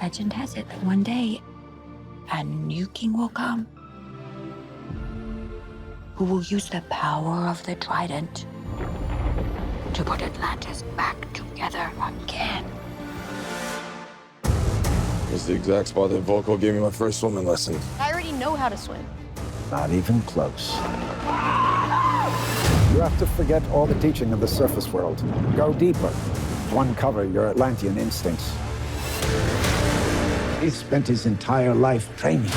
Legend has it that one day, a new king will come who will use the power of the trident to put Atlantis back together again. It's the exact spot that Volko gave me my first swimming lesson. I already know how to swim. Not even close. You have to forget all the teaching of the surface world. Go deeper. Uncover your Atlantean instincts. He spent his entire life training.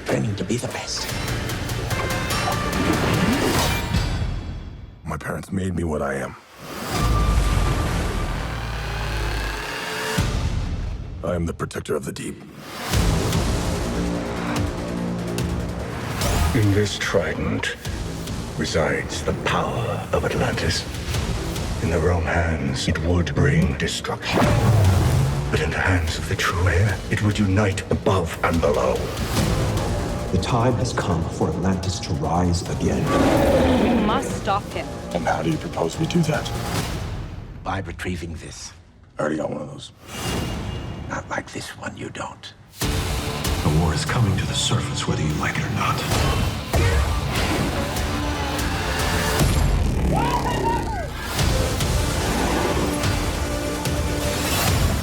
Training to be the best. My parents made me what I am. I am the protector of the deep. In this trident resides the power of Atlantis. In the wrong hands, it would bring destruction. But in the hands of the true heir, it would unite above and below. The time has come for Atlantis to rise again. We must stop him. And how do you propose we do that? By retrieving this. I already got one of those. Not like this one, you don't. The war is coming to the surface, whether you like it or not.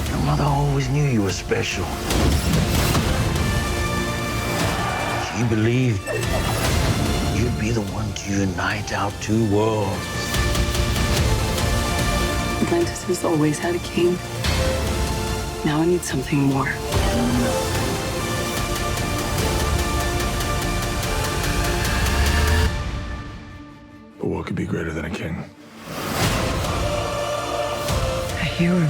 Your mother always knew you were special. She believed you'd be the one to unite our two worlds. Atlantis has always had a king. Now I need something more. But what could be greater than a king? A hero.